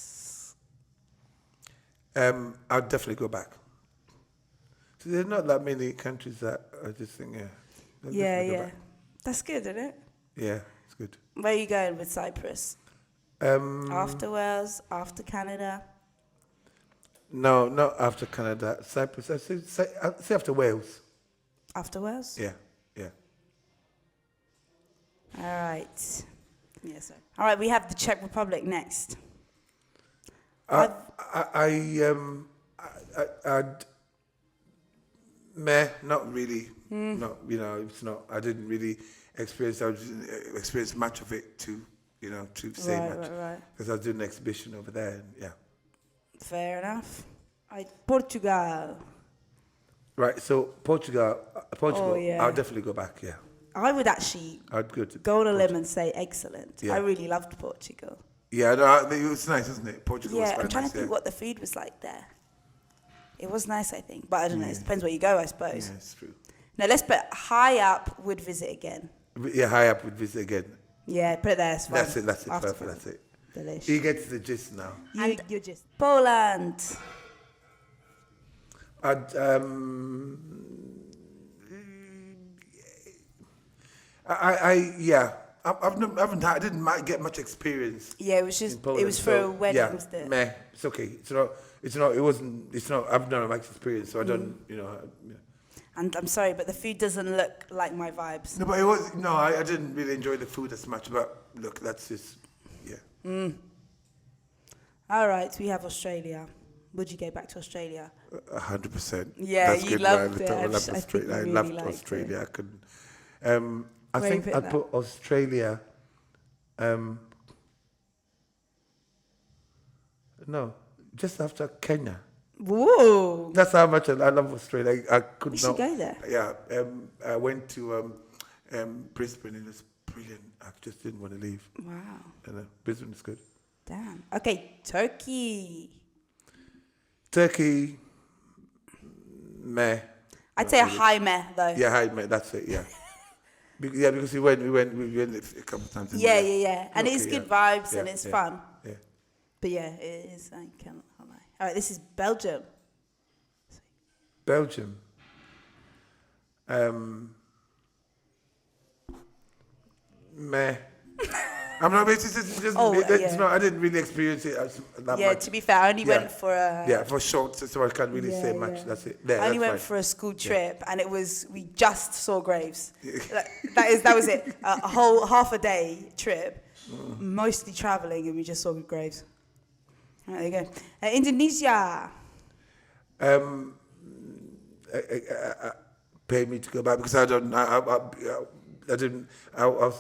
I'll definitely go back. So there's not that many countries that I just think, Yeah. That's good, isn't it? Yeah, it's good. Where are you going with Cyprus? After Wales, after Canada? No, not after Canada. Cyprus. I say after Wales. After Wales? Yeah. All right. Yes, sir. All right, we have the Czech Republic next. Not really. No, it's not. I didn't really experience much of it to say much. Right. Because I was doing an exhibition over there, and yeah. Fair enough. Portugal. Right, so Portugal. Oh, yeah. I'll definitely go back. Yeah. I would actually I'd go on a limb and say excellent. Yeah. I really loved Portugal. Yeah, no, it was nice, isn't it? Portugal was Yeah, quite I'm trying nice, to think what the food was like there. It was nice, I think. But I don't know. It depends where you go, I suppose. Yeah, it's true. No, let's put high up, would visit again. Yeah, high up would visit again. Yeah, put it there. It's fine. That's it, After perfect, that's it. Delish. He gets the gist now. You're just... Poland. I'd, I didn't get much experience. Yeah, it was just, in Poland, it was for a wedding. Yeah, meh, it's okay. It's not, I've not much experience, so I don't, And I'm sorry, but the food doesn't look like my vibes. No, but I didn't really enjoy the food as much, but look, that's just, yeah. All right, we have Australia. Would you go back to Australia? 100%. Yeah, that's you good, loved right? it. I loved Australia. I really loved liked Australia. it. I couldn't. I Where think you I'd put put Australia. No, just after Kenya. Whoa. That's how much I love Australia. I could We not. should go there. Yeah, I went to Brisbane and it's brilliant. I just didn't want to leave. Wow. And Brisbane is good. Damn. Okay, Turkey. Turkey, meh. I'd say a high meh, though. Yeah, high meh. That's it. Yeah. Because we went a couple of times. Yeah. And Okay, it's good vibes and it's yeah, fun. Yeah. But yeah, it is. I can't lie. All right, this is Belgium. Belgium. Meh. I'm not. It's just. I didn't really experience it that Yeah, much. to be fair, I only went for a... Yeah, for short, so I can't really say much. Yeah. That's it. I only went for a school trip, and it was, we just saw graves. That was it. A whole half a day trip, mostly traveling, and we just saw graves. All right, there you go. Indonesia. Pay me to go back because I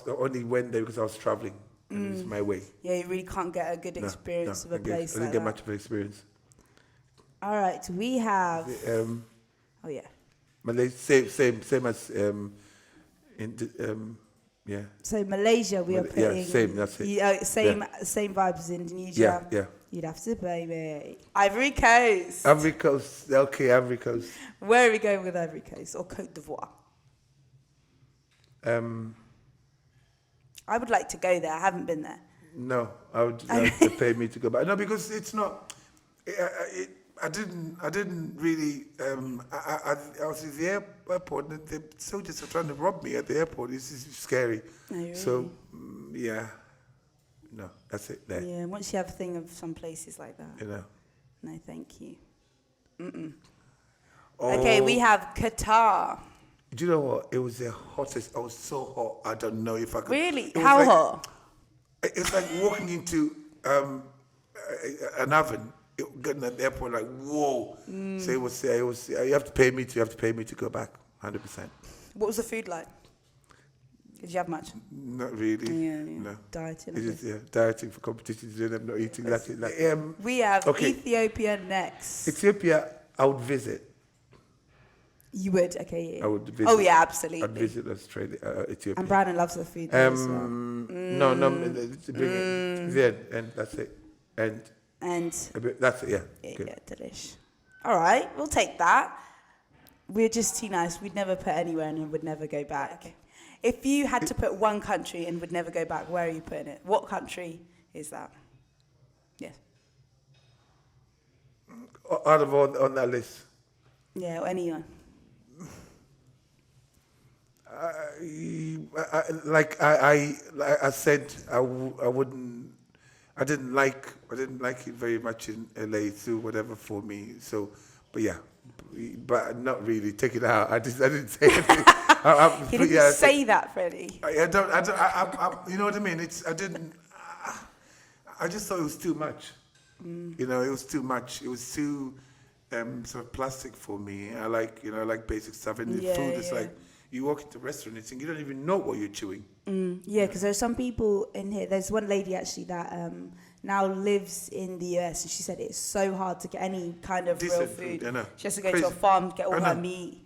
only went there because I was traveling. And it was my way. Yeah, you really can't get a good experience of a place I didn't like get that. much of an experience. All right, we have... oh, yeah. Malaysia, same as... yeah. So Malaysia, we are putting... Yeah, same, that's it. Same vibes as Indonesia. Yeah. You'd have to pay me. Ivory Coast. Ivory Coast. Okay, Ivory Coast. Where are we going with Ivory Coast or Côte d'Ivoire? I would like to go there. I haven't been there. No, I would like to pay me to go back. No, because it's not. I didn't really. I was at the airport, and the soldiers were trying to rob me at the airport. This is scary. Oh, really? So, yeah. No, that's it there. Yeah, once you have a thing of some places like that. You know. No, thank you. Oh, Okay, we have Qatar. Do you know what? It was the hottest. I was so hot. I don't know if I could. Really? It was How like, hot? It's like walking into an oven. Getting at the airport, like whoa. So it was. You have to pay me to go back. 100%. What was the food like? Did you have much? Not really. Yeah. No. Dieting. It is, dieting for competitions. I'm not eating. That's it. We have okay. Ethiopia next. Ethiopia, I would visit. You would? Okay, yeah. I would visit. Oh, yeah, absolutely. I'd visit Australia, Ethiopia. And Brandon loves the food there as well. No, bring it. Then, and that's it. And that's it, yeah. Good. Yeah, delish. All right, we'll take that. We're just too nice. We'd never put anywhere and would never go back. Okay. If you had to put one country and would never go back, where are you putting it? What country is that? Yes. Out of all on that list? Yeah, or anyone. Like I said, I didn't like it very much in LA through whatever for me. So, but yeah, but not really. Take it out. I didn't say anything. He didn't say that, Freddie. I don't. You know what I mean? I just thought it was too much. You know, it was too much. It was too sort of plastic for me. I like basic stuff, and the food is like. You walk into a restaurant and you don't even know what you're chewing. Yeah, because there's some people in here. There's one lady actually that now lives in the US, and she said it's so hard to get any kind of Decent real food. I know. She has to go to a farm to get all her meat.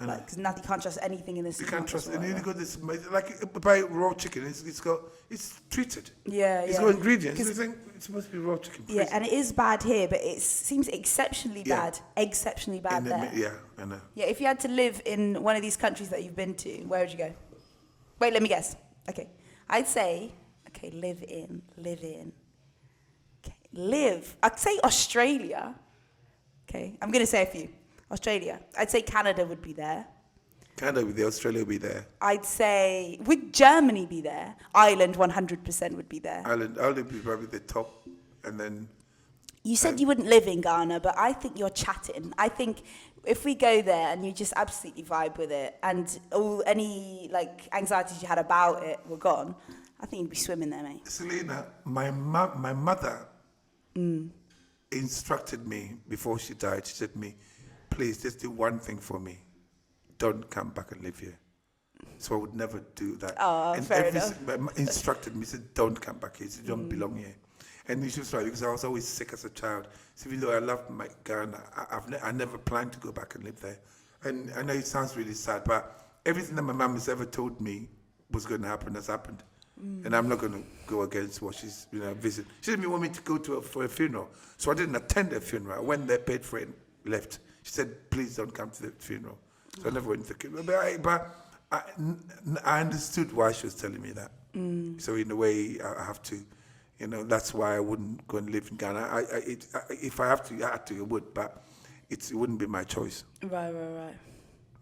Like, because nothing, you can't trust anything in this. You can't trust, and you got this, like, buy raw chicken, it's treated. Yeah, It's got ingredients. It's supposed to be raw chicken. Yeah, and it is bad here, but it seems exceptionally bad there. Yeah, I know. Yeah, if you had to live in one of these countries that you've been to, where would you go? Wait, let me guess. Okay, I'd say, live in. I'd say Australia. Okay, I'm going to say a few. Australia. I'd say Canada would be there. Canada would be there. Australia would be there. I'd say, would Germany be there? Ireland 100% would be there. Ireland would be probably the top, and then... You said you wouldn't live in Ghana, but I think you're chatting. I think if we go there and you just absolutely vibe with it, and any like anxieties you had about it were gone, I think you'd be swimming there, mate. Selina, my mother instructed me before she died. She said to me, please, just do one thing for me. Don't come back and live here. So I would never do that. Oh, and fair enough. Instructed me, said, don't come back here. You don't belong here. And she was right, because I was always sick as a child. So even though I loved my Ghana, I never planned to go back and live there. And I know it sounds really sad, but everything that my mum has ever told me was going to happen has happened. And I'm not going to go against what she's, visit. She didn't even want me to go for a funeral. So I didn't attend a funeral. I went there, paid for it, and left. She said, please don't come to the funeral. So I never went to the funeral. But I understood why she was telling me that. So in a way, I have to, that's why I wouldn't go and live in Ghana. If I have to, I would, but it wouldn't be my choice. Right.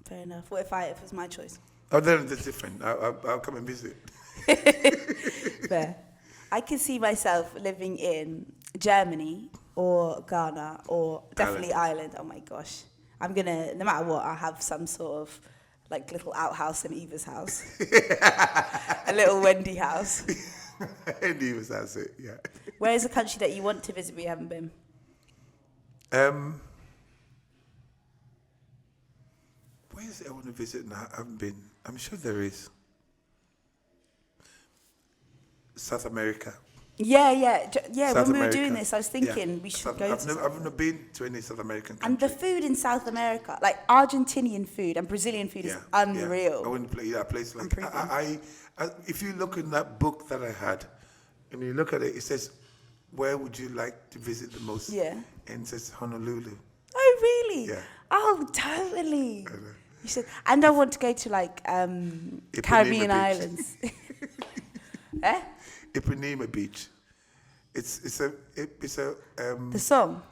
Fair enough. What if it was my choice? Oh, then it's different. I'll come and visit. Fair. I can see myself living in Germany or Ghana or definitely Ireland. Oh my gosh. I'm going to, no matter what, I'll have some sort of like little outhouse in Eva's house. A little Wendy house. In Eva's house, yeah. Where is a country that you want to visit but you haven't been? Where is it I want to visit and I haven't been? I'm sure there is. South America. Yeah. South when we were America. doing this, I was thinking we should go to... I've never been to any South American country. And the food in South America, like Argentinian food and Brazilian food is unreal. I wouldn't play that place. Like I, if you look in that book that I had, and you look at it, it says, where would you like to visit the most? Yeah. And it says Honolulu. Oh, really? Yeah. Oh, totally. I know. You should, and I want to go to like Caribbean Beach. Islands. Eh? Ipanema Beach. It's a The song.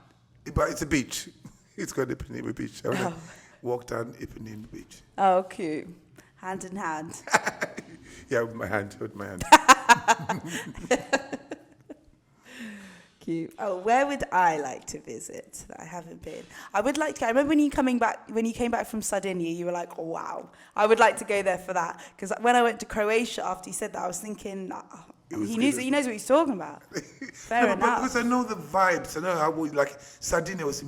But it's a beach. It's called Ipanema Beach. I want to walk down Ipanema Beach. Oh, cute. Hand in hand. Yeah, with my hand. Cute. Oh, where would I like to visit that I haven't been? I would like to. I remember when you came back from Sardinia, you were like, oh, wow. I would like to go there for that. Because when I went to Croatia after you said that, I was thinking, he knows what he's talking about. Fair enough. But because I know the vibes. I know how Sardinia was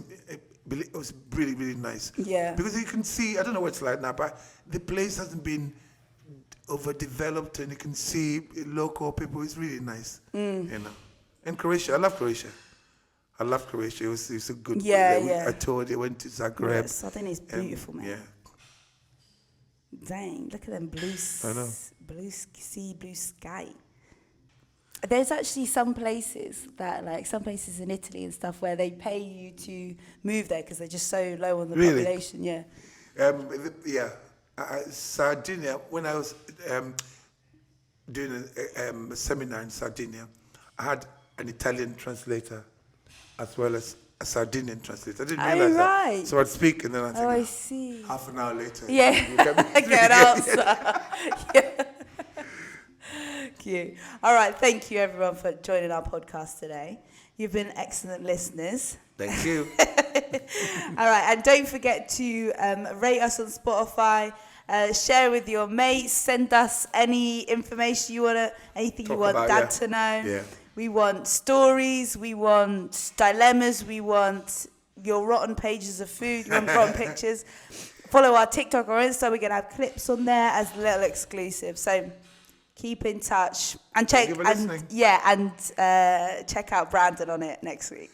really, really nice. Yeah. Because you can see, I don't know what it's like now, but the place hasn't been overdeveloped, and you can see local people. It's really nice. And Croatia, I love Croatia. It was a good. Yeah. I toured. I went to Zagreb. Yes, I think it's beautiful, man. Yeah. Dang, look at them blue sea, blue sky. There's actually some places in Italy and stuff where they pay you to move there because they're just so low on the population. Yeah. Sardinia. When I was doing a seminar in Sardinia, I had an Italian translator as well as a Sardinian translator. I didn't realize that. So I'd speak and then I'd think, I see. half an hour later. Yeah. Get answer. Yeah. Cute. All right. Thank you, everyone, for joining our podcast today. You've been excellent listeners. Thank you. All right. And don't forget to rate us on Spotify. Share with your mates. Send us any information anything you want Dad to know. Yeah. We want stories. We want dilemmas. We want your rotten pages of food. We want rotten pictures. Follow our TikTok or Insta. We're going to have clips on there as a little exclusive. So keep in touch and check. Thank you for listening. Check out Brandon on it next week.